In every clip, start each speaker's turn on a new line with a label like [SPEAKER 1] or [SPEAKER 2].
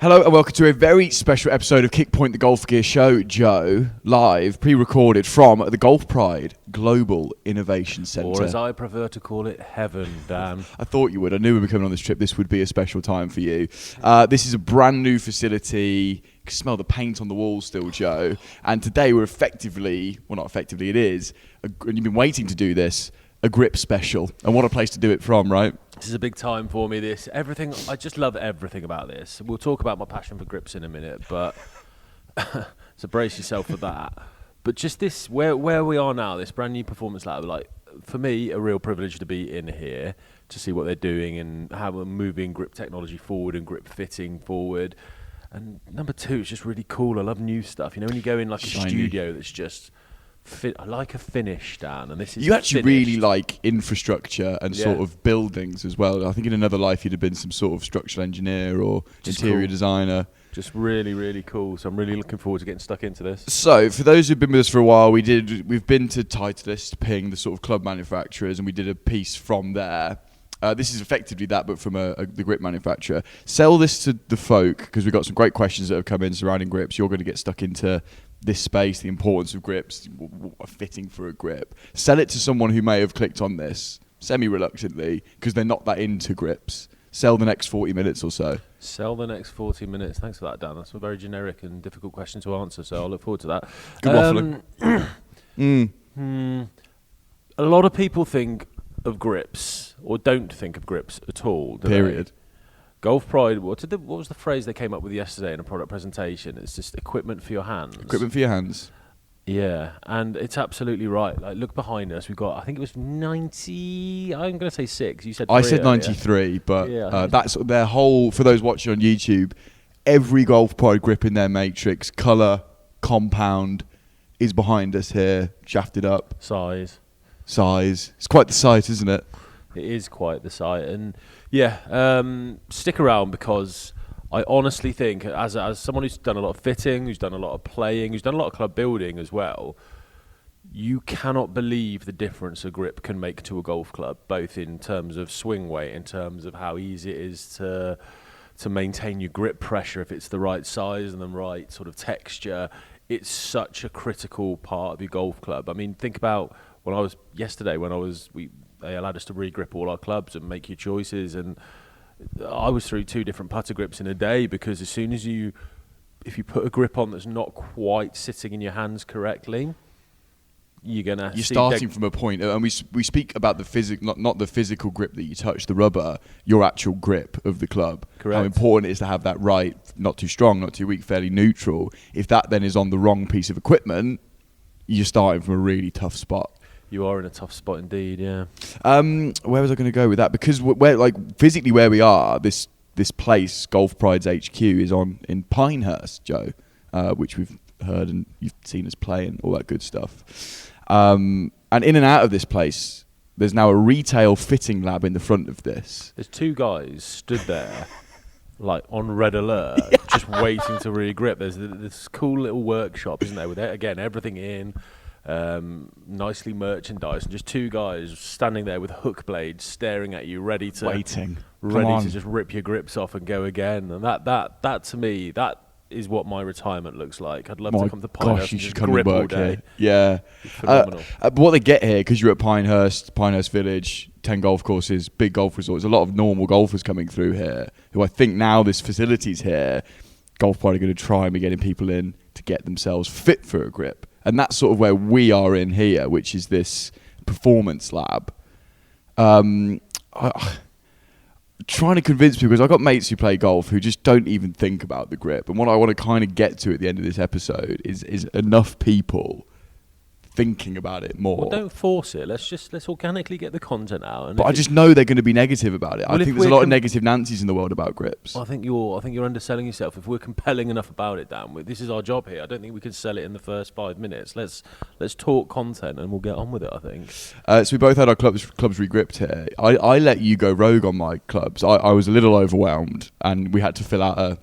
[SPEAKER 1] Hello and welcome to a very special episode of Kickpoint the Golf Gear Show, Joe, live, pre-recorded from the Golf Pride Global Innovation Centre.
[SPEAKER 2] Or as I prefer to call it, heaven, Dan.
[SPEAKER 1] I thought you would. I knew we were coming on this trip. This would be a special time for you. This is a brand new facility. You can smell the paint on the walls still, Joe. And today we're effectively, well not effectively, it is, and you've been waiting to do this, a grip special. And what a place to do it from, right?
[SPEAKER 2] This is a big time for me, I just love everything about this. We'll talk about my passion for grips in a minute, but so brace yourself for that. But just this, where we are now, this brand new performance lab, like, for me, a real privilege to be in here, to see what they're doing and how we're moving grip technology forward and grip fitting forward. And number two, it's just really cool. I love new stuff. You know, when you go in like a studio that's just... I like a finish, Dan, and this is.
[SPEAKER 1] You actually
[SPEAKER 2] finished.
[SPEAKER 1] really like infrastructure and sort of buildings as well. I think in another life you'd have been some sort of structural engineer or just interior designer.
[SPEAKER 2] Just really, really cool. So I'm really looking forward to getting stuck into this.
[SPEAKER 1] So for those who've been with us for a while, we've been to Titleist, Ping, the sort of club manufacturers, and we did a piece from there. This is effectively that, but from the grip manufacturer. Sell this to the folk, because we've got some great questions that have come in surrounding grips. You're going to get stuck into this space, the importance of grips, a fitting for a grip. Sell it to someone who may have clicked on this semi-reluctantly because they're not that into grips. Sell the next 40 minutes or so.
[SPEAKER 2] Sell the next 40 minutes. Thanks for that, Dan. That's a very generic and difficult question to answer, so I'll look forward to that.
[SPEAKER 1] Good waffling.
[SPEAKER 2] A lot of people think of grips, or don't think of grips at all.
[SPEAKER 1] Period.
[SPEAKER 2] Golf Pride, what was the phrase they came up with yesterday in a product presentation? It's just equipment for your hands.
[SPEAKER 1] Equipment for your hands.
[SPEAKER 2] Yeah, and it's absolutely right. Like, look behind us. We've got, I think it was 90, I'm going to say 6. You said
[SPEAKER 1] I said 93, but that's their whole, for those watching on YouTube, every Golf Pride grip in their matrix, colour, compound, is behind us here, shafted up.
[SPEAKER 2] Size.
[SPEAKER 1] It's quite the sight, isn't it?
[SPEAKER 2] It is quite the sight, and stick around, because I honestly think, as someone who's done a lot of fitting, who's done a lot of playing, who's done a lot of club building as well, you cannot believe the difference a grip can make to a golf club, both in terms of swing weight, in terms of how easy it is to maintain your grip pressure if it's the right size and the right sort of texture. It's such a critical part of your golf club. I mean, think about they allowed us to re-grip all our clubs and make your choices, and I was through 2 different putter grips in a day, because as soon as if you put a grip on that's not quite sitting in your hands correctly, you're
[SPEAKER 1] starting from a point, and we speak about the not the physical grip that you touch, the rubber, your actual grip of the club.
[SPEAKER 2] Correct.
[SPEAKER 1] How important it is to have that right, not too strong, not too weak, fairly neutral. If that then is on the wrong piece of equipment, you're starting from a really tough spot.
[SPEAKER 2] You are in a tough spot indeed, yeah.
[SPEAKER 1] Where was I going to go with that? Because physically where we are, this place, Golf Pride's HQ, is in Pinehurst, Joe, which we've heard and you've seen us play and all that good stuff. And in and out of this place, there's now a retail fitting lab in the front of this.
[SPEAKER 2] There's 2 guys stood there, like on red alert, just waiting to re-grip. There's this cool little workshop, isn't there, with everything in. Nicely merchandised, and just 2 guys standing there with hook blades staring at you, ready to just rip your grips off and go again. And that to me, that is what my retirement looks like. I'd love to come to Pinehurst and just grip all day.
[SPEAKER 1] Yeah,
[SPEAKER 2] phenomenal.
[SPEAKER 1] But what they get here, because you're at Pinehurst Village, 10 golf courses, big golf resorts, a lot of normal golfers coming through here, who I think now this facility's here, Golf Pride are going to try and be getting people in to get themselves fit for a grip. And that's sort of where we are in here, which is this performance lab. Trying to convince people, because I've got mates who play golf who just don't even think about the grip. And what I want to kind of get to at the end of this episode is enough people thinking about it more.
[SPEAKER 2] Well, don't force it. Let's organically get the content out. And
[SPEAKER 1] but I just know they're going to be negative about it. Well, I think there's a lot of negative Nancy's in the world about grips.
[SPEAKER 2] I think you're underselling yourself. If we're compelling enough about it, Dan, this is our job here. I don't think we can sell it in the first 5 minutes. Let's talk content and we'll get on with it, I think.
[SPEAKER 1] So we both had our clubs re-gripped here. I let you go rogue on my clubs. I was a little overwhelmed, and we had to fill out a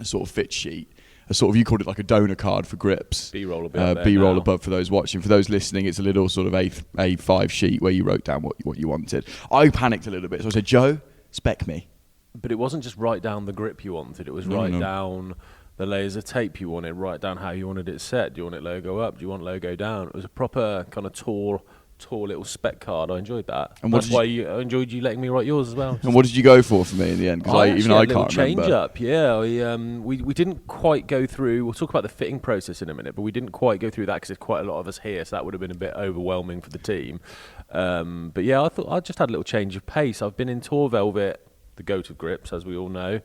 [SPEAKER 1] sort of fit sheet. A sort of, you called it like a donor card for grips.
[SPEAKER 2] B-roll above.
[SPEAKER 1] B-roll above for those watching. For those listening, it's a little sort of A5 sheet where you wrote down what you wanted. I panicked a little bit, so I said, Joe, spec me.
[SPEAKER 2] But it wasn't just write down the grip you wanted. It was write down the layers of tape you wanted, write down how you wanted it set. Do you want it logo up? Do you want logo down? It was a proper kind of tall little spec card. I enjoyed that.
[SPEAKER 1] And
[SPEAKER 2] that's why I enjoyed you letting me write yours as well.
[SPEAKER 1] And what did you go for me in the end? Because I can't remember.
[SPEAKER 2] Change up, yeah. We didn't quite go through. We'll talk about the fitting process in a minute, but we didn't quite go through that because there's quite a lot of us here, so that would have been a bit overwhelming for the team. But yeah, I thought I just had a little change of pace. I've been in Tor Velvet, the goat of grips, as we all know,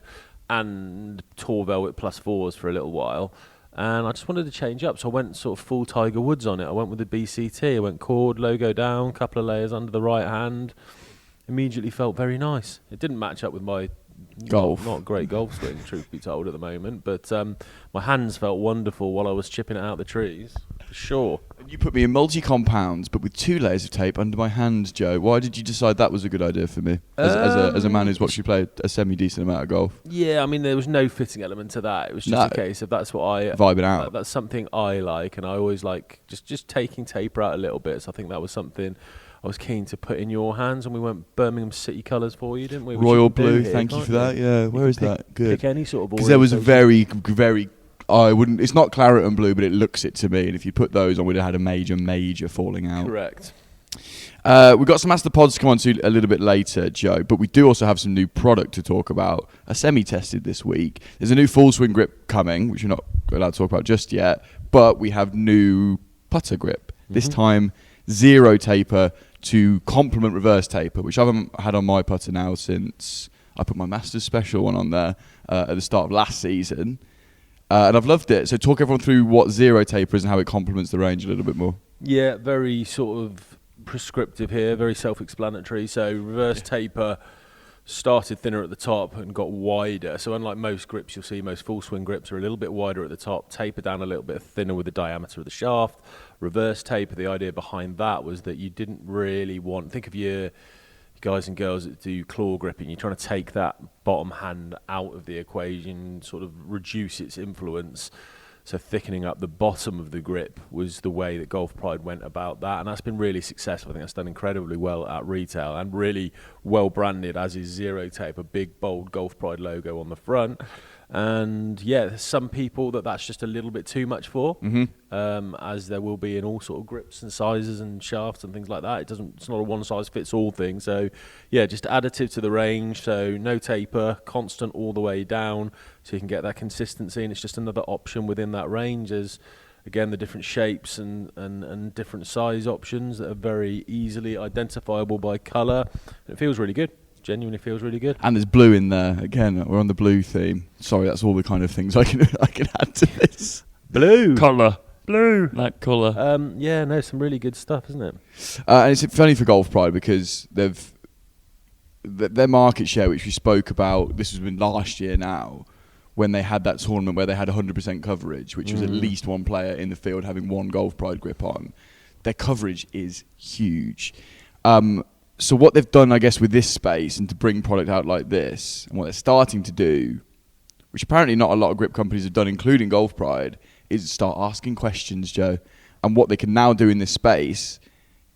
[SPEAKER 2] and Tor Velvet plus 4s for a little while, and I just wanted to change up, so I went sort of full Tiger Woods on it. I went with the BCT. I went cord, logo down, couple of layers under the right hand. Immediately felt very nice. It didn't match up with my
[SPEAKER 1] golf,
[SPEAKER 2] not great golf swing, truth be told, at the moment, but my hands felt wonderful while I was chipping it out the trees, for sure.
[SPEAKER 1] And you put me in multi-compounds, but with 2 layers of tape under my hands, Joe. Why did you decide that was a good idea for me, as a man who's watched you play a semi-decent amount of golf?
[SPEAKER 2] Yeah, I mean, there was no fitting element to that. It was just a case of that's what I...
[SPEAKER 1] Vibing out.
[SPEAKER 2] That's something I like, and I always like just taking tape out a little bit, so I think that was something I was keen to put in your hands, and we went Birmingham City colours for you, didn't we?
[SPEAKER 1] Royal blue, thank you for that. Yeah, where is that? Good.
[SPEAKER 2] Pick any sort of...
[SPEAKER 1] Because there was a very... it's not claret and blue, but it looks it to me. And if you put those on, we'd have had a major falling out.
[SPEAKER 2] Correct.
[SPEAKER 1] We've got some Master Pods to come on to a little bit later, Joe, but we do also have some new product to talk about. A semi-tested this week. There's a new full swing grip coming, which we're not allowed to talk about just yet, but we have new putter grip. This time, 0 taper to complement reverse taper, which I haven't had on my putter now since I put my Masters Special one on there at the start of last season. And I've loved it. So talk everyone through what 0 taper is and how it complements the range a little bit more.
[SPEAKER 2] Yeah, very sort of prescriptive here, very self-explanatory. So reverse taper started thinner at the top and got wider. So unlike most grips you'll see, most full swing grips are a little bit wider at the top, taper down a little bit thinner with the diameter of the shaft. Reverse taper, the idea behind that was that you didn't really want... Think of your guys and girls that do claw gripping. You're trying to take that bottom hand out of the equation, sort of reduce its influence. So thickening up the bottom of the grip was the way that Golf Pride went about that, and that's been really successful. I think that's done incredibly well at retail and really well branded, as is 0 tape, a big bold Golf Pride logo on the front. And yeah, there's some people that's just a little bit too much for, as there will be in all sort of grips and sizes and shafts and things like that. It's not a one size fits all thing. So yeah, just additive to the range. So no taper, constant all the way down, so you can get that consistency. And it's just another option within that range. As again, the different shapes and different size options that are very easily identifiable by colour. It feels really good. Genuinely feels really good. And
[SPEAKER 1] there's blue in there. Again, we're on the blue theme. Sorry, that's all the kind of things I can add to this.
[SPEAKER 2] Blue.
[SPEAKER 1] Colour.
[SPEAKER 2] Blue.
[SPEAKER 1] That colour.
[SPEAKER 2] Yeah, no, some really good stuff, isn't it?
[SPEAKER 1] And it's funny for Golf Pride because their market share, which we spoke about, this has been last year now, when they had that tournament where they had 100% coverage, which was at least one player in the field having one Golf Pride grip on. Their coverage is huge. So what they've done, I guess, with this space and to bring product out like this, and what they're starting to do, which apparently not a lot of grip companies have done, including Golf Pride, is start asking questions, Joe. And what they can now do in this space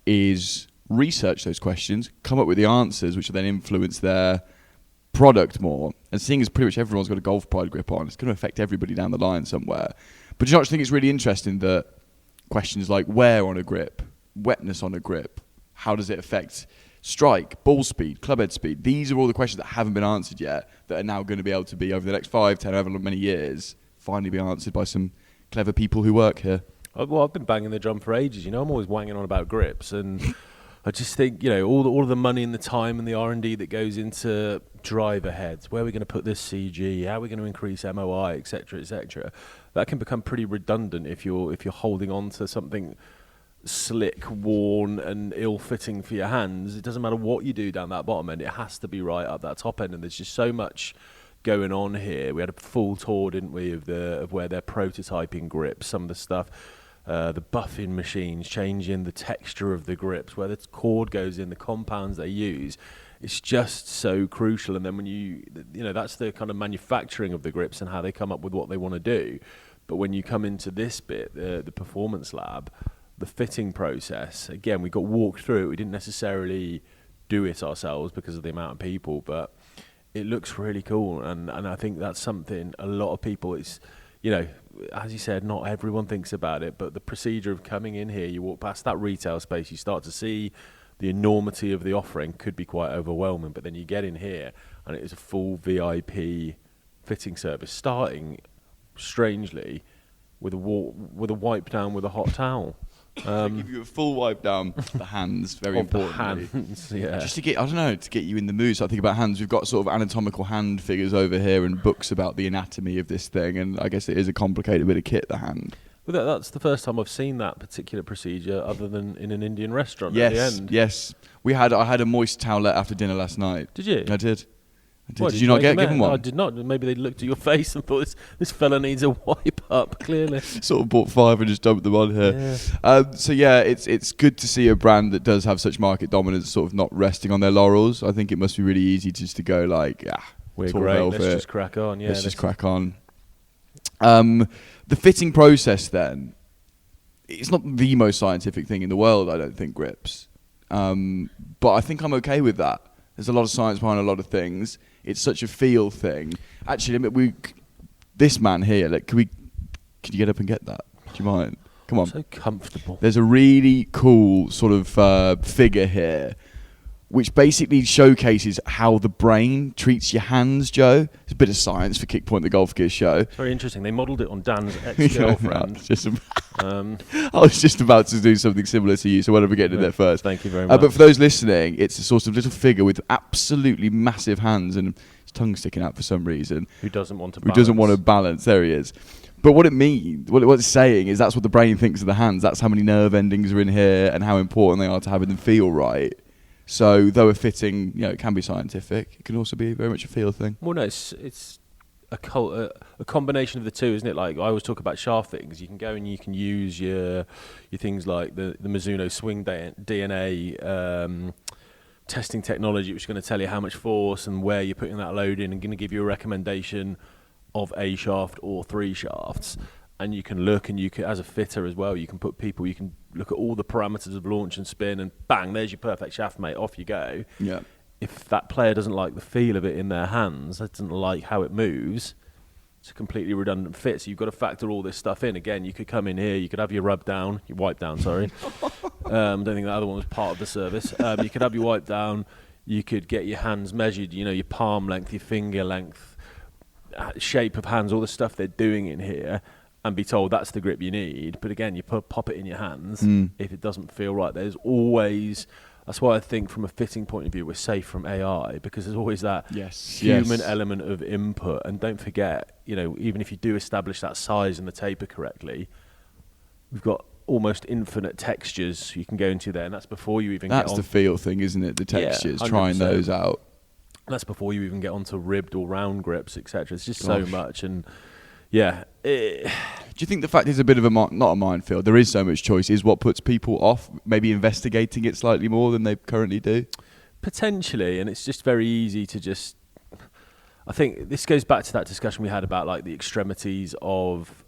[SPEAKER 1] is research those questions, come up with the answers, which will then influence their product more. And seeing as pretty much everyone's got a Golf Pride grip on, it's going to affect everybody down the line somewhere. But do you not think it's really interesting that questions like wear on a grip, wetness on a grip, how does it affect strike, ball speed, club head speed? These are all the questions that haven't been answered yet that are now going to be able to be, over the next 5, 10, however many years, finally be answered by some clever people who work here.
[SPEAKER 2] Well, I've been banging the drum for ages. I'm always wanging on about grips, and I just think, all of the money and the time and the R&D that goes into driver heads, where are we going to put this CG, how are we going to increase MOI, etc., etc., that can become pretty redundant if you're holding on to something slick, worn and ill-fitting for your hands. It doesn't matter what you do down that bottom end, it has to be right up that top end, and there's just so much going on here. We had a full tour, didn't we, of where they're prototyping grips, some of the stuff, the buffing machines, changing the texture of the grips, where the cord goes in, the compounds they use. It's just so crucial. And then when that's the kind of manufacturing of the grips and how they come up with what they want to do. But when you come into this bit, the performance lab, the fitting process, again, we got walked through it. We didn't necessarily do it ourselves because of the amount of people, but it looks really cool, and I think that's something a lot of people, it's, you know, as you said, not everyone thinks about it, but the procedure of coming in here, you walk past that retail space, you start to see the enormity of the offering could be quite overwhelming, but then you get in here and it is a full VIP fitting service, starting strangely with a wipe down with a hot towel.
[SPEAKER 1] They give you a full wipe down the hands, very importantly.
[SPEAKER 2] The hands, yeah.
[SPEAKER 1] Just to get, I don't know, to get you in the mood. So I think about hands. We've got sort of anatomical hand figures over here and books about the anatomy of this thing, and I guess it is a complicated bit of kit, the hand.
[SPEAKER 2] Well, that's the first time I've seen that particular procedure, other than in an Indian restaurant.
[SPEAKER 1] Yes,
[SPEAKER 2] at the end.
[SPEAKER 1] yes. I had a moist towelette after dinner last night.
[SPEAKER 2] Did you?
[SPEAKER 1] I did.
[SPEAKER 2] What,
[SPEAKER 1] did you not get given one?
[SPEAKER 2] I did not. Maybe they looked at your face and thought this fella needs a wipe up. Clearly,
[SPEAKER 1] sort of bought 5 and just dumped them on here. Yeah. So yeah, it's good to see a brand that does have such market dominance, sort of not resting on their laurels. I think it must be really easy just to go like,
[SPEAKER 2] we're great. Velvet. Let's just crack on. Yeah,
[SPEAKER 1] let's just crack on. The fitting process then, it's not the most scientific thing in the world, I don't think, grips. But I think I'm okay with that. There's a lot of science behind a lot of things. It's such a feel thing. Actually, this man here, like, can you get up and get that? Do you mind? Come on.
[SPEAKER 2] So comfortable.
[SPEAKER 1] There's a really cool sort of figure here, which basically showcases how the brain treats your hands, Joe. It's a bit of science for Kickpoint, the Golf Gear show.
[SPEAKER 2] It's very interesting. They modelled it on Dan's ex-girlfriend.
[SPEAKER 1] I was just about to do something similar to you, so I want to get in there first.
[SPEAKER 2] Thank you very much.
[SPEAKER 1] But for those listening, it's a sort of little figure with absolutely massive hands and his tongue sticking out for some reason.
[SPEAKER 2] Who doesn't want to
[SPEAKER 1] balance? There he is. But what it's saying is that's what the brain thinks of the hands. That's how many nerve endings are in here and how important they are to having them feel right. So, though a fitting, it can be scientific, it can also be very much a feel thing.
[SPEAKER 2] Well, no, it's a combination of the two, isn't it? Like, I always talk about shaft fittings. You can go and you can use your things like the Mizuno Swing DNA testing technology, which is going to tell you how much force and where you're putting that load in, and going to give you a recommendation of a shaft or 3 shafts. And you can look, and you can, as a fitter as well, you can look at all the parameters of launch and spin, and bang, there's your perfect shaft, mate. Off you go.
[SPEAKER 1] Yeah.
[SPEAKER 2] If that player doesn't like the feel of it in their hands, doesn't like how it moves, it's a completely redundant fit. So you've got to factor all this stuff in. Again, you could come in here, you could have your wipe down, sorry. Don't think that other one was part of the service. You could have your wipe down, you could get your hands measured, your palm length, your finger length, shape of hands, all the stuff they're doing in here, and be told that's the grip you need. But again, you pop it in your hands. If it doesn't feel right, there's always... That's why I think from a fitting point of view, we're safe from AI, because there's always that human element of input. And don't forget, even if you do establish that size and the taper correctly, we've got almost infinite textures you can go into there. And that's before you even get on...
[SPEAKER 1] That's the feel thing, isn't it? The textures, trying those out.
[SPEAKER 2] That's before you even get onto ribbed or round grips, etc. It's just so much. And yeah.
[SPEAKER 1] Do you think the fact it's a bit of not a minefield, there is so much choice, is what puts people off maybe investigating it slightly more than they currently do?
[SPEAKER 2] Potentially, and it's just very easy to just... I think this goes back to that discussion we had about like the extremities of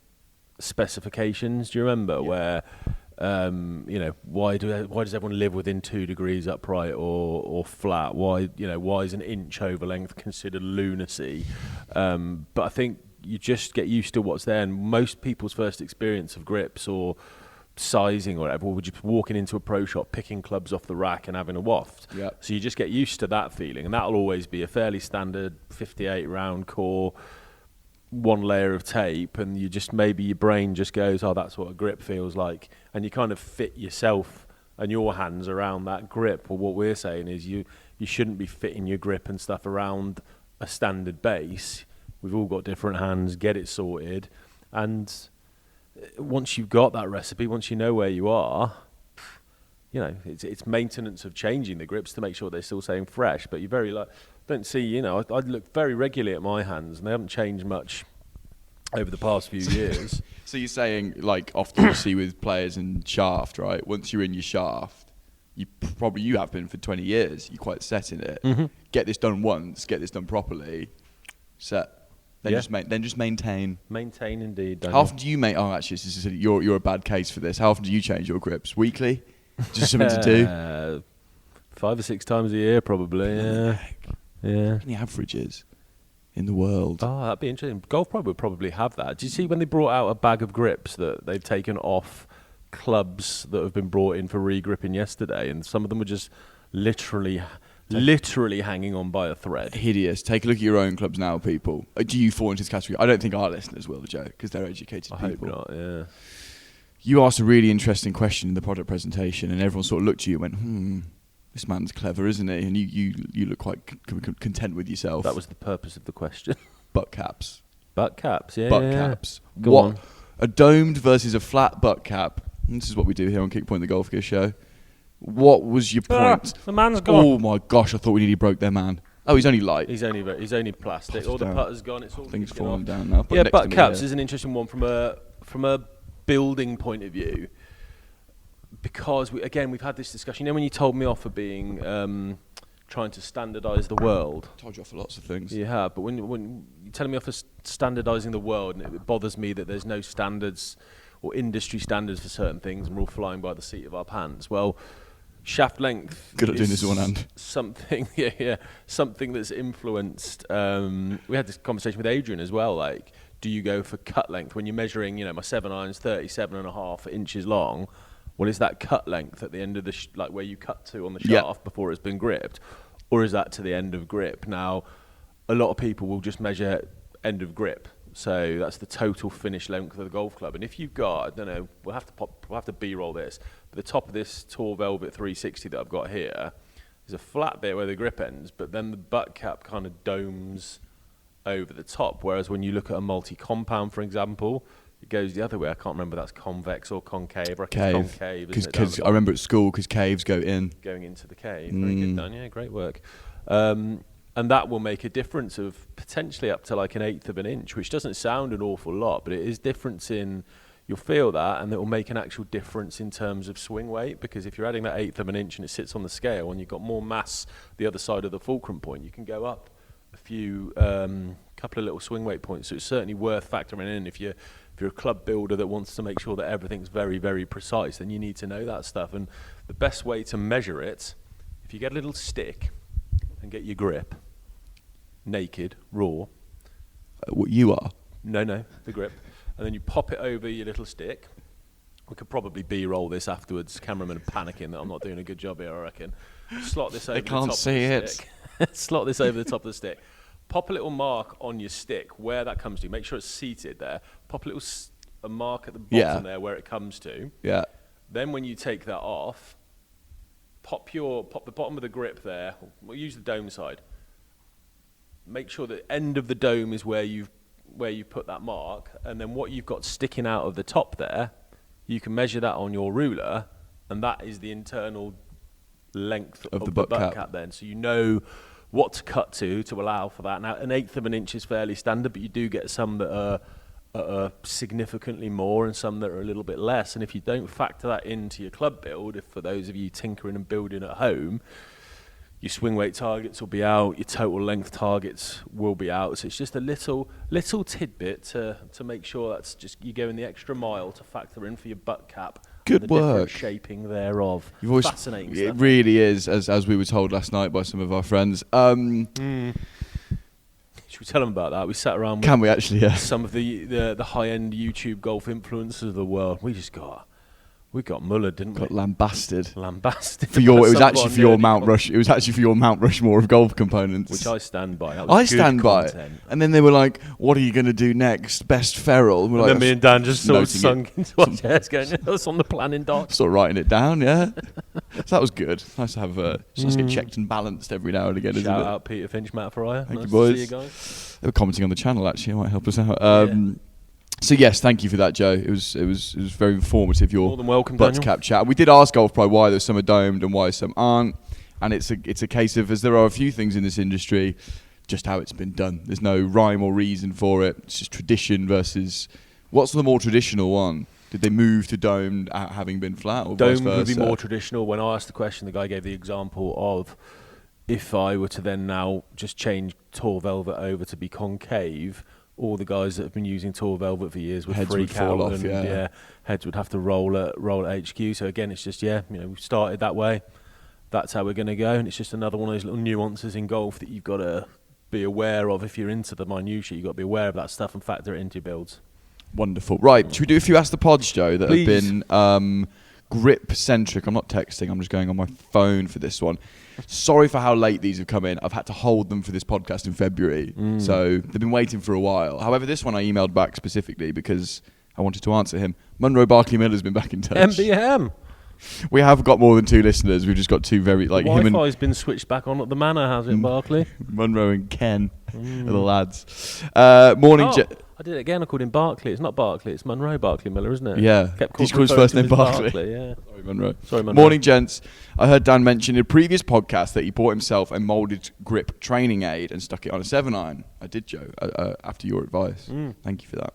[SPEAKER 2] specifications. Do you remember where, why does everyone live within 2 degrees upright or flat? Why is an inch over length considered lunacy? But I think you just get used to what's there, and most people's first experience of grips or sizing or whatever would just walking into a pro shop, picking clubs off the rack and having a waft. So you just get used to that feeling, and that'll always be a fairly standard 58 round core, 1 layer of tape, and you just, maybe your brain just goes, oh, that's what a grip feels like, and you kind of fit yourself and your hands around that grip. Well, what we're saying is you shouldn't be fitting your grip and stuff around a standard base. We've all got different hands, get it sorted. And once you've got that recipe, once you know where you are, it's maintenance of changing the grips to make sure they're still staying fresh. But you don't see, I look very regularly at my hands, and they haven't changed much over the past few years.
[SPEAKER 1] So you're saying, like, often you see with players in shaft, right? Once you're in your shaft, you have been for 20 years, you're quite set in it. Mm-hmm. Get this done once, get this done properly, set. Then just maintain. Maintain
[SPEAKER 2] indeed.
[SPEAKER 1] How often do you make? Oh, actually, you're a bad case for this. How often do you change your grips? Weekly? Just something to do?
[SPEAKER 2] 5 or 6 times a year, probably. Yeah. Yeah.
[SPEAKER 1] The average is in the world.
[SPEAKER 2] Oh, that'd be interesting. Golf Pro would probably have that. Did you see when they brought out a bag of grips that they've taken off clubs that have been brought in for re-gripping yesterday, and some of them were just literally hanging on by a thread.
[SPEAKER 1] Hideous. Take a look at your own clubs now, people. Do you fall into this category? I don't think our listeners will, Joe, because they're educated people.
[SPEAKER 2] I hope not, yeah.
[SPEAKER 1] You asked a really interesting question in the product presentation, and everyone sort of looked at you and went, this man's clever, isn't he? And you look quite content with yourself.
[SPEAKER 2] That was the purpose of the question.
[SPEAKER 1] Butt caps.
[SPEAKER 2] Butt caps, yeah.
[SPEAKER 1] Butt caps.
[SPEAKER 2] Go on.
[SPEAKER 1] A domed versus a flat butt cap. This is what we do here on Kickpoint, the Golf Gear Show. What was your point?
[SPEAKER 2] The man's gone.
[SPEAKER 1] Oh my gosh, I thought we nearly broke their man. Oh, he's only light.
[SPEAKER 2] He's only plastic. All the putter's gone. It's all
[SPEAKER 1] things
[SPEAKER 2] kicking
[SPEAKER 1] falling
[SPEAKER 2] off.
[SPEAKER 1] down now.
[SPEAKER 2] Yeah, butt caps is an interesting one from a building point of view, because we've had this discussion. You know, when you told me off for being trying to standardise the world.
[SPEAKER 1] Told you off for lots of things.
[SPEAKER 2] You have, but when you're telling me off for standardising the world, and it bothers me that there's no standards or industry standards for certain things, and we're all flying by the seat of our pants. Well, shaft length.
[SPEAKER 1] Good at doing this with one hand.
[SPEAKER 2] Something, something that's influenced. We had this conversation with Adrian as well. Like, do you go for cut length when you're measuring? You know, my 7-iron's 37.5 inches long. Well, is that cut length at the end of the like where you cut to on the shaft before it's been gripped, or is that to the end of grip? Now, a lot of people will just measure end of grip, so that's the total finish length of the golf club. And if you've got, I don't know, we'll have to B-roll this. But the top of this Tall Velvet 360 that I've got here is a flat bit where the grip ends, but then the butt cap kind of domes over the top. Whereas when you look at a multi-compound, for example, it goes the other way. I can't remember if that's convex or concave. I reckon it's concave.
[SPEAKER 1] Because I remember at school, because caves go in.
[SPEAKER 2] Going into the cave. Very good done. Yeah, great work. And that will make a difference of potentially up to like 1/8 of an inch, which doesn't sound an awful lot, but it is difference in, you'll feel that, and it will make an actual difference in terms of swing weight, because if you're adding that 1/8 of an inch and it sits on the scale and you've got more mass the other side of the fulcrum point, you can go up a few, couple of little swing weight points. So it's certainly worth factoring in. If you're a club builder that wants to make sure that everything's very, very precise, then you need to know that stuff. And the best way to measure it, if you get a little stick and get your grip, naked, raw.
[SPEAKER 1] What you are?
[SPEAKER 2] No, the grip. And then you pop it over your little stick. We could probably B-roll this afterwards. Cameramen are panicking that I'm not doing a good job here, I reckon. Slot this over the top of the stick. Slot this over the top of the stick. Pop a little mark on your stick where that comes to. Make sure it's seated there. Pop a little a mark at the bottom there where it comes to.
[SPEAKER 1] Yeah.
[SPEAKER 2] Then when you take that off, pop the bottom of the grip there. We'll use the dome side. Make sure the end of the dome is where you put that mark, and then what you've got sticking out of the top there, you can measure that on your ruler, and that is the internal length of the butt cap then. So you know what to cut to allow for that. Now, 1/8 of an inch is fairly standard, but you do get some that are significantly more and some that are a little bit less. And if you don't factor that into your club build, if for those of you tinkering and building at home, your swing weight targets will be out, your total length targets will be out. So it's just a little tidbit to make sure that's just you going the extra mile to factor in for your butt cap.
[SPEAKER 1] Good
[SPEAKER 2] and the
[SPEAKER 1] work.
[SPEAKER 2] different shaping thereof. Fascinating
[SPEAKER 1] It
[SPEAKER 2] stuff.
[SPEAKER 1] really is, as we were told last night by some of our friends.
[SPEAKER 2] Should we tell them about that? We sat around with
[SPEAKER 1] Can we actually? Yeah.
[SPEAKER 2] some of the high-end YouTube golf influencers of the world. We got mullered, didn't we?
[SPEAKER 1] Got lambasted.
[SPEAKER 2] Lambasted.
[SPEAKER 1] It was actually for your Mount Rushmore of golf components,
[SPEAKER 2] which I stand by.
[SPEAKER 1] I stand by it. And then they were like, "What are you going to do next? Best feral."
[SPEAKER 2] And then me and Dan just sort of sunk into our chairs, going, "That's on the planning doc."
[SPEAKER 1] Sort of writing it down, yeah. So that was good. Nice to have it's nice to get checked and balanced every now and again.
[SPEAKER 2] Shout
[SPEAKER 1] isn't
[SPEAKER 2] out Peter Finch, Matt Farrier.
[SPEAKER 1] Thank
[SPEAKER 2] nice
[SPEAKER 1] you, boys.
[SPEAKER 2] to see you guys.
[SPEAKER 1] They were commenting on the channel actually. It might help us out. So yes, thank you for that, Joe. It was very informative. Your
[SPEAKER 2] more than welcome,
[SPEAKER 1] butt
[SPEAKER 2] Daniel.
[SPEAKER 1] cap chat. We did ask Golf Pro why there's some are domed and why some aren't, and it's a case of, as there are a few things in this industry, just how it's been done. There's no rhyme or reason for it. It's just tradition versus what's the more traditional one. Did they move to domed having been flat, or vice
[SPEAKER 2] Domed
[SPEAKER 1] versa?
[SPEAKER 2] would be more traditional. When I asked the question, the guy gave the example of if I were to then now just change Tall Velvet over to be concave. All the guys that have been using Tall Velvet for years would
[SPEAKER 1] Heads
[SPEAKER 2] freak
[SPEAKER 1] would fall
[SPEAKER 2] out,
[SPEAKER 1] off,
[SPEAKER 2] and heads would have to roll at HQ. So again, it's just we started that way, that's how we're going to go. And it's just another one of those little nuances in golf that you've got to be aware of. If you're into the minutiae, you've got to be aware of that stuff and factor it into your builds.
[SPEAKER 1] Wonderful. Right, should we do a few Ask the Pods, Joe, that
[SPEAKER 2] Please.
[SPEAKER 1] have been grip-centric? I'm not texting, I'm just going on my phone for this one. Sorry for how late these have come in. I've had to hold them for this podcast in February, so they've been waiting for a while. However, this one I emailed back specifically because I wanted to answer him. Munro Barkley Miller's been back in touch.
[SPEAKER 2] MBM.
[SPEAKER 1] We have got more than 2 listeners. We've just got 2 very him and
[SPEAKER 2] Wi-Fi's been switched back on at the manor, has it, Barkley?
[SPEAKER 1] Munro and Ken are the lads. Morning.
[SPEAKER 2] I did it again. I called him Barkley. It's not Barkley. It's Munro Barkley Miller, isn't it?
[SPEAKER 1] Yeah.
[SPEAKER 2] Kept
[SPEAKER 1] Did you call his first name Barkley?
[SPEAKER 2] Yeah.
[SPEAKER 1] Sorry, Munro. Morning, gents. I heard Dan mention in a previous podcast that he bought himself a moulded grip training aid and stuck it on a 7-iron. I did, Joe, after your advice. Thank you for that.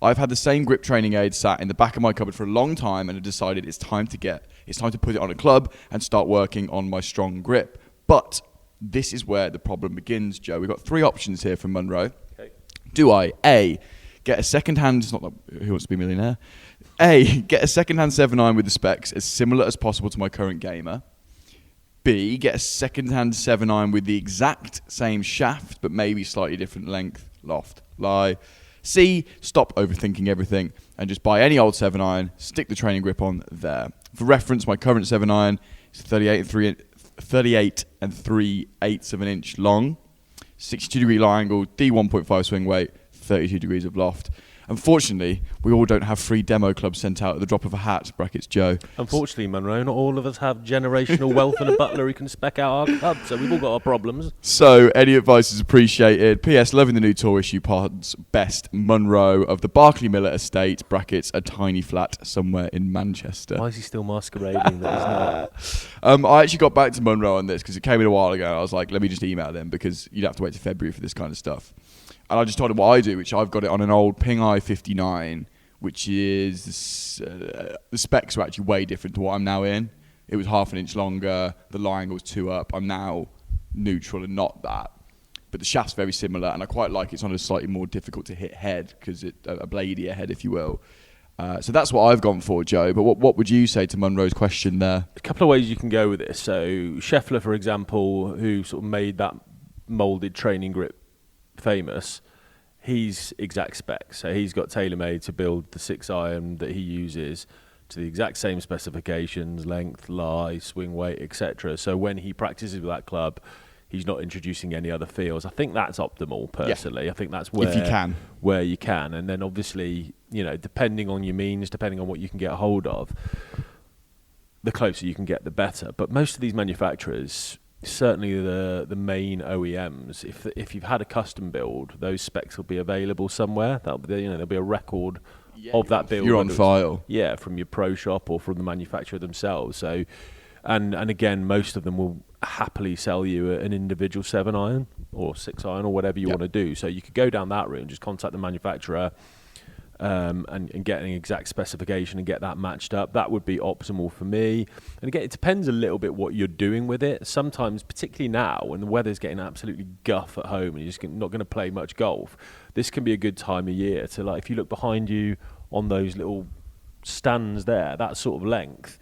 [SPEAKER 1] I've had the same grip training aid sat in the back of my cupboard for a long time and have decided it's time to put it on a club and start working on my strong grip. But this is where the problem begins, Joe. We've got 3 options here from Munro. Okay. Do I, A, get a second-hand, it's not like Who Wants to Be a Millionaire, A, get a second-hand 7-iron with the specs as similar as possible to my current gamer. B, get a second-hand 7-iron with the exact same shaft but maybe slightly different length, loft, lie. C, stop overthinking everything and just buy any old 7-iron, stick the training grip on there. For reference, my current 7-iron is 38 and 3/8 of an inch long, 62-degree lie angle, D1.5 swing weight, 32 degrees of loft. Unfortunately, we all don't have free demo clubs sent out at the drop of a hat, brackets Joe.
[SPEAKER 2] Unfortunately, Munro, not all of us have generational wealth and a butler who can spec out our club, so we've all got our problems.
[SPEAKER 1] So, any advice is appreciated. P.S. Loving the new tour issue pods. Best, Munro of the Barkley Miller estate, brackets, a tiny flat somewhere in Manchester.
[SPEAKER 2] Why is he still masquerading that he's not?
[SPEAKER 1] I actually got back to Munro on this because it came in a while ago. I was like, let me just email them because you'd have to wait to February for this kind of stuff. And I just told him what I do, which I've got it on an old Ping i59, which is the specs were actually way different to what I'm now in. It was half an inch longer. The lie angle was 2 up. I'm now neutral and not that. But the shaft's very similar, and I quite like it's on a slightly more difficult to hit head because it's a bladier head, if you will. So that's what I've gone for, Joe. But what would you say to Munro's question there?
[SPEAKER 2] A couple of ways you can go with this. So Scheffler, for example, who sort of made that moulded training grip famous, he's exact specs. So he's got tailor-made to build the 6-iron that he uses to the exact same specifications, length, lie, swing weight, etc. So when he practices with that club, he's not introducing any other feels. I think that's optimal, personally. Yeah. I think that's where you can. And then obviously, depending on your means, depending on what you can get a hold of, the closer you can get, the better. But most of these manufacturers, certainly the main OEMs, if you've had a custom build, those specs will be available somewhere. There'll be a record of that build.
[SPEAKER 1] You're on file.
[SPEAKER 2] Yeah, from your pro shop or from the manufacturer themselves. So, and again, most of them will happily sell you an individual 7-iron or 6-iron or whatever you want to do. So you could go down that route and just contact the manufacturer and get an exact specification and get that matched up. That would be optimal for me. And again, it depends a little bit what you're doing with it. Sometimes, particularly now when the weather's getting absolutely guff at home and you're just not going to play much golf, this can be a good time of year to, like, if you look behind you on those little stands there, that sort of length,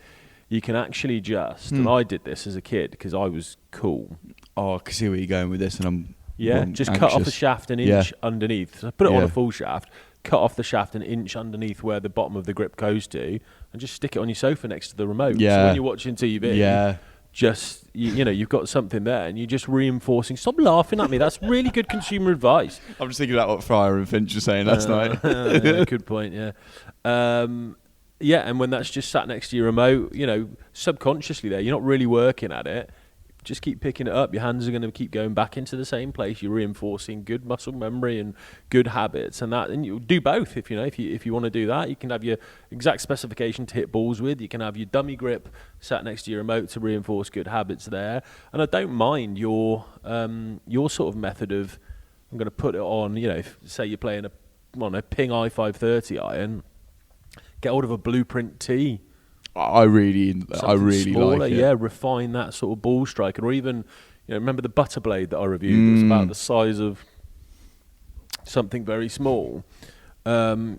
[SPEAKER 2] you can actually adjust. And I did this as a kid because I was cool.
[SPEAKER 1] Oh, I can see where you're going with this, and I'm
[SPEAKER 2] just
[SPEAKER 1] anxious.
[SPEAKER 2] Cut off the shaft an inch underneath. So put it on a full shaft, cut off the shaft an inch underneath where the bottom of the grip goes to, and just stick it on your sofa next to the remote.
[SPEAKER 1] Yeah.
[SPEAKER 2] So when you're watching TV, just you've got something there, and you're just reinforcing. Stop laughing at me. That's really good consumer advice.
[SPEAKER 1] I'm just thinking about what Fryer and Finch were saying last night.
[SPEAKER 2] Good point. Yeah. And when that's just sat next to your remote, subconsciously there, you're not really working at it. Just keep picking it up. Your hands are going to keep going back into the same place. You're reinforcing good muscle memory and good habits, and you do both. If you want to do that, you can have your exact specification to hit balls with. You can have your dummy grip sat next to your remote to reinforce good habits there. And I don't mind your sort of method of, I'm going to put it on. Say you're playing a Ping i530 iron. Get hold of a Blueprint T. I really
[SPEAKER 1] smaller,
[SPEAKER 2] like it. Yeah, refine that sort of ball strike. Or even, remember the butter blade that I reviewed? It was about the size of something very small.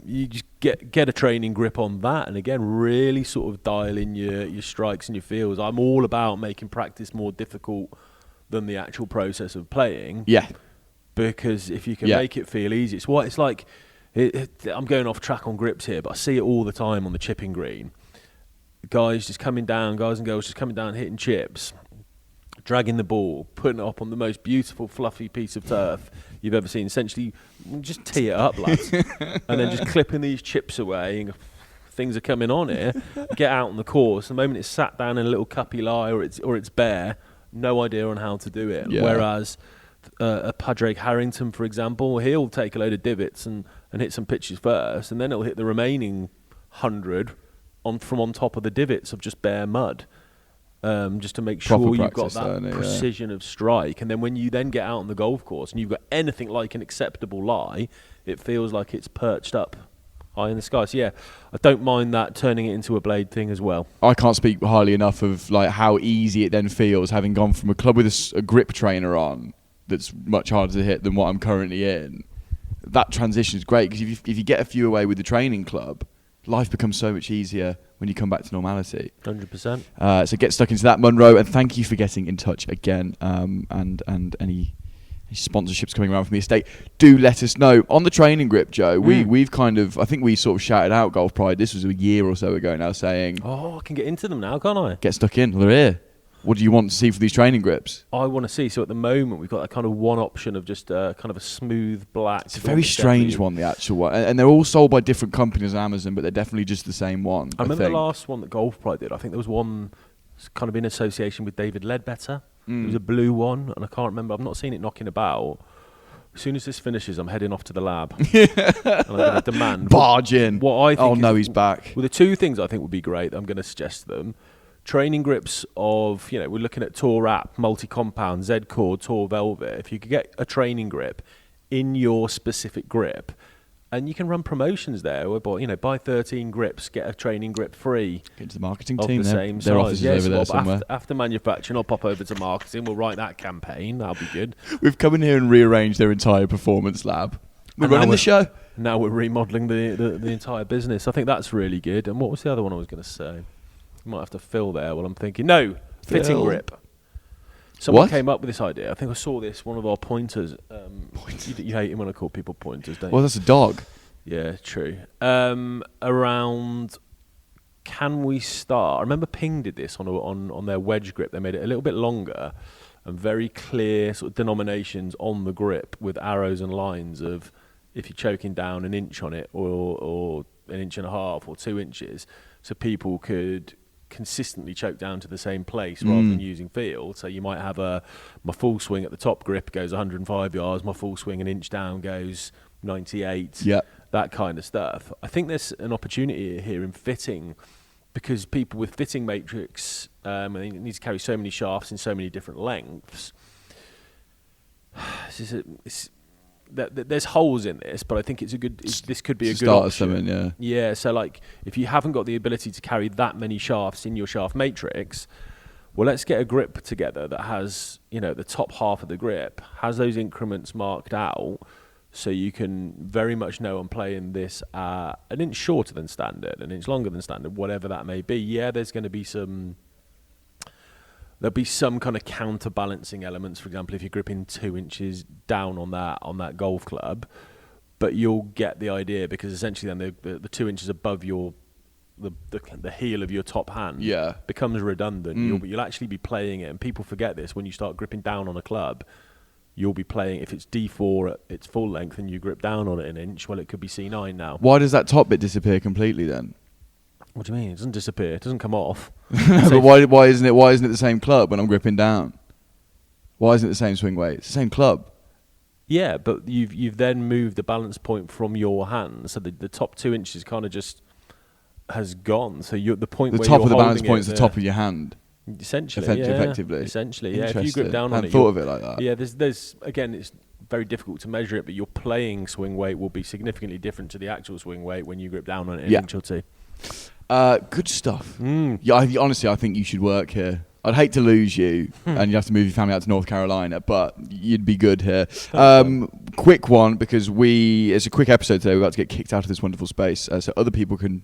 [SPEAKER 2] You just get a training grip on that, and again, really sort of dial in your strikes and your feels. I'm all about making practice more difficult than the actual process of playing.
[SPEAKER 1] Yeah.
[SPEAKER 2] Because if you can make it feel easy, it's like. I'm going off track on grips here, but I see it all the time on the chipping green. Guys and girls just coming down, hitting chips, dragging the ball, putting it up on the most beautiful, fluffy piece of turf you've ever seen. Essentially, just tee it up, lads, and then just clipping these chips away. And things are coming on here. Get out on the course. The moment it's sat down in a little cuppy lie or it's bare, no idea on how to do it. Yeah. Whereas a Padraig Harrington, for example, he'll take a load of divots and hit some pitches first, and then he'll hit the remaining 100 from on top of the divots of just bare mud, just to make sure you've got that precision of strike. And then when you then get out on the golf course and you've got anything like an acceptable lie, it feels like it's perched up high in the sky. So yeah, I don't mind that turning it into a blade thing as well.
[SPEAKER 1] I can't speak highly enough of like how easy it then feels having gone from a club with a grip trainer on that's much harder to hit than what I'm currently in. That transition is great because if you get a few away with the training club, life becomes so much easier when you come back to normality.
[SPEAKER 2] 100%.
[SPEAKER 1] So get stuck into that, Munro, and thank you for getting in touch again. And any sponsorships coming around from the estate, do let us know. On the training grip, Joe, we've kind of, I think we sort of shouted out Golf Pride. This was a year or so ago now, saying,
[SPEAKER 2] I can get into them now, can't I?
[SPEAKER 1] Get stuck in. Well, they're here. What do you want to see for these training grips?
[SPEAKER 2] I want to see. So at the moment, we've got that kind of one option of just kind of a smooth black.
[SPEAKER 1] It's a very strange one, the actual one. And they're all sold by different companies on Amazon, but they're definitely just the same one.
[SPEAKER 2] I remember the last one that Golf Pride did. I think there was one kind of in association with David Ledbetter. It was a blue one, and I can't remember. I've not seen it knocking about. As soon as this finishes, I'm heading off to the lab. And I'm going to demand.
[SPEAKER 1] Barge in.
[SPEAKER 2] What I think
[SPEAKER 1] he's back.
[SPEAKER 2] Well, the two things I think would be great, I'm going to suggest them. Training grips of, we're looking at Tour App, multi-compound, Z-Core, Tour Velvet. If you could get a training grip in your specific grip, and you can run promotions there, where, buy 13 grips, get a training grip free.
[SPEAKER 1] Get to the marketing
[SPEAKER 2] of
[SPEAKER 1] team.
[SPEAKER 2] The same
[SPEAKER 1] their
[SPEAKER 2] size.
[SPEAKER 1] offices over there somewhere.
[SPEAKER 2] After manufacturing, I'll pop over to marketing. We'll write that campaign. That'll be good.
[SPEAKER 1] We've come in here and rearranged their entire performance lab. We're running the show.
[SPEAKER 2] Now we're remodelling the entire business. I think that's really good. And what was the other one I was going to say? Might have to fill there while I'm thinking. No, fitting grip. Someone came up with this idea. I think I saw this, one of our pointers. You hate it when I call people pointers, don't you?
[SPEAKER 1] Well, that's a dog.
[SPEAKER 2] Yeah, true. Around, can we start? I remember Ping did this on their wedge grip. They made it a little bit longer and very clear sort of denominations on the grip with arrows and lines of if you're choking down an inch on it or an inch and a half or 2 inches, so people could consistently choke down to the same place rather than using feel. So you might have my full swing at the top grip goes 105 yards, my full swing an inch down goes 98, that kind of stuff. I think there's an opportunity here in fitting, because people with fitting matrix they need to carry so many shafts in so many different lengths. There's holes in this, but I think this could be a good option. Yeah, so like if you haven't got the ability to carry that many shafts in your shaft matrix, well, let's get a grip together that has, the top half of the grip has those increments marked out, so you can very much know I'm playing this an inch shorter than standard, an inch longer than standard, whatever that may be. Yeah, there's going to be there'll be some kind of counterbalancing elements. For example, if you're gripping 2 inches down on that golf club, but you'll get the idea, because essentially then the 2 inches above the heel of your top hand becomes redundant. You'll actually be playing it, and people forget this when you start gripping down on a club. You'll be playing, if it's D4 at its full length and you grip down on it an inch, well, it could be C9 now.
[SPEAKER 1] Why does that top bit disappear completely then?
[SPEAKER 2] What do you mean? It doesn't disappear. It doesn't come off.
[SPEAKER 1] But why isn't it the same club when I'm gripping down? Why isn't it the same swing weight? It's the same club.
[SPEAKER 2] Yeah, but you've then moved the balance point from your hand, so the top 2 inches kind of just has gone. So the point where
[SPEAKER 1] top of the balance point is the top of your hand.
[SPEAKER 2] Essentially,
[SPEAKER 1] effectively.
[SPEAKER 2] Essentially, yeah. If you grip down on it,
[SPEAKER 1] I hadn't thought of it like that.
[SPEAKER 2] Yeah, there's again, it's very difficult to measure it, but your playing swing weight will be significantly different to the actual swing weight when you grip down on it an inch or two.
[SPEAKER 1] Good stuff. Yeah, honestly, I think you should work here. I'd hate to lose you, and you have to move your family out to North Carolina, but you'd be good here. Quick one, because it's a quick episode today. We're about to get kicked out of this wonderful space, so other people can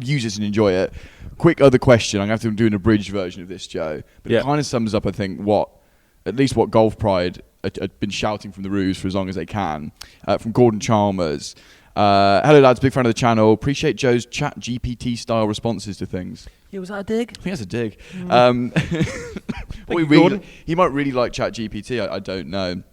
[SPEAKER 1] use it and enjoy it. Quick other question. I'm going to have to do an abridged version of this, Joe. But it kind of sums up, I think, what Golf Pride had been shouting from the roofs for as long as they can. From Gordon Chalmers. Hello, lads. Big fan of the channel. Appreciate Joe's chat GPT style responses to things.
[SPEAKER 2] Yeah, was that a dig?
[SPEAKER 1] I think that's a dig.
[SPEAKER 2] Gordon.
[SPEAKER 1] He might really like chat GPT. I don't know.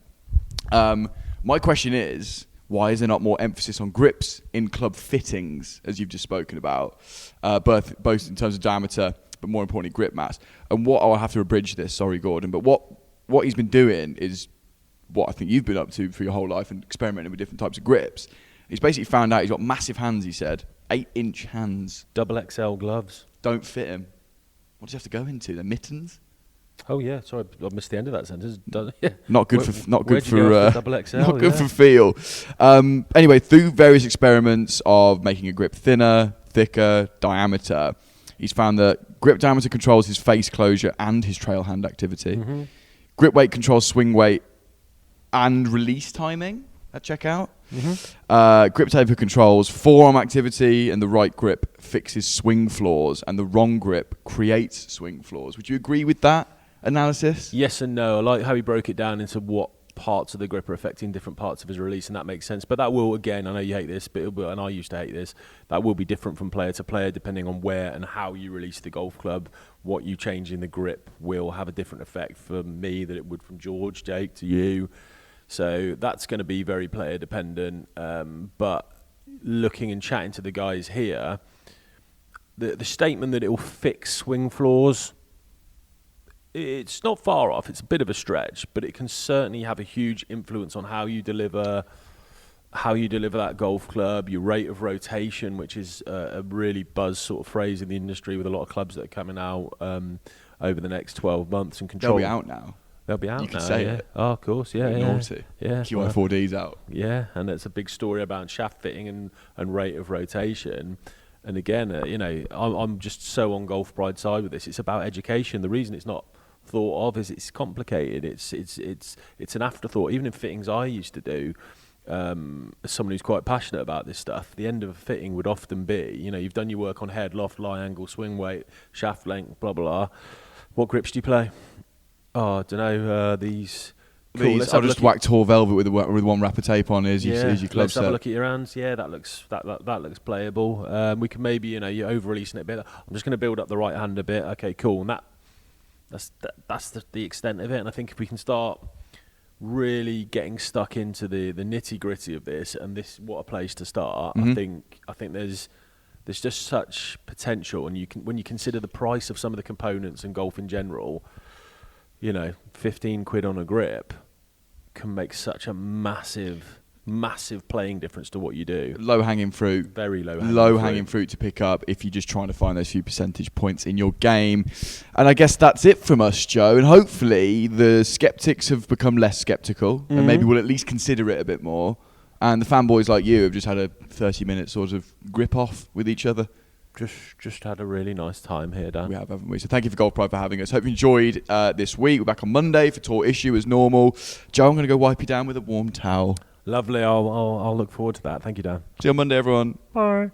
[SPEAKER 1] My question is, why is there not more emphasis on grips in club fittings, as you've just spoken about, both in terms of diameter, but more importantly, grip mass? And what I'll have to abridge this, sorry, Gordon, but what he's been doing is what I think you've been up to for your whole life and experimenting with different types of grips. He's basically found out he's got massive hands, he said, 8-inch hands.
[SPEAKER 2] Double XL gloves.
[SPEAKER 1] Don't fit him. What does he have to go into? The mittens?
[SPEAKER 2] Oh yeah, sorry, I missed the end of that sentence.
[SPEAKER 1] Not good for
[SPEAKER 2] double XL.
[SPEAKER 1] Not good for feel. Anyway, through various experiments of making a grip thinner, thicker, diameter, he's found that grip diameter controls his face closure and his trail hand activity. Mm-hmm. Grip weight controls swing weight and release timing at checkout. Mm-hmm. Grip taper controls forearm activity, and the right grip fixes swing flaws, and the wrong grip creates swing flaws. Would you agree with that analysis?
[SPEAKER 2] Yes and no. I like how he broke it down into what parts of the grip are affecting different parts of his release, and that makes sense. But that will, again, I know you hate this, and I used to hate this, that will be different from player to player depending on where and how you release the golf club. What you change in the grip will have a different effect for me than it would from George, Jake, to you. So that's going to be very player dependent. But looking and chatting to the guys here, the statement that it will fix swing flaws, it's not far off. It's a bit of a stretch, but it can certainly have a huge influence on how you deliver that golf club, your rate of rotation, which is a really buzz sort of phrase in the industry with a lot of clubs that are coming out over the next 12 months and control.
[SPEAKER 1] They'll be out now.
[SPEAKER 2] They'll be out now.
[SPEAKER 1] You can say it.
[SPEAKER 2] Oh, of course, yeah.
[SPEAKER 1] Naughty.
[SPEAKER 2] Yeah.
[SPEAKER 1] QI4D's out.
[SPEAKER 2] Yeah, and it's a big story about shaft fitting and rate of rotation. And again, I'm just so on Golf Pride side with this. It's about education. The reason it's not thought of is it's complicated. It's an afterthought. Even in fittings I used to do, as someone who's quite passionate about this stuff, the end of a fitting would often be, you've done your work on head, loft, lie angle, swing weight, shaft length, blah, blah, blah. What grips do you play? Oh, I don't know, these... Cool,
[SPEAKER 1] I'll just whack tall velvet with one wrapper tape on as your club set.
[SPEAKER 2] Let's have a look at your hands. Yeah, that looks playable. We can maybe, you're over-releasing it a bit. I'm just going to build up the right hand a bit. Okay, cool. And that's the extent of it. And I think if we can start really getting stuck into the nitty-gritty of this, and this, what a place to start. Mm-hmm. I think there's just such potential, and when you consider the price of some of the components and golf in general, 15 quid on a grip can make such a massive playing difference to what you do.
[SPEAKER 1] Low-hanging fruit.
[SPEAKER 2] Very
[SPEAKER 1] low-hanging fruit to pick up if you're just trying to find those few percentage points in your game. And I guess that's it from us, Joe. And hopefully the skeptics have become less skeptical and maybe will at least consider it a bit more. And the fanboys like you have just had a 30-minute sort of grip off with each other.
[SPEAKER 2] Just had a really nice time here, Dan.
[SPEAKER 1] We have, haven't we? So thank you for Golf Pride for having us. Hope you enjoyed this week. We're back on Monday for Tour Issue as normal. Joe, I'm going to go wipe you down with a warm towel.
[SPEAKER 2] Lovely. I'll look forward to that. Thank you, Dan.
[SPEAKER 1] See you on Monday, everyone.
[SPEAKER 2] Bye.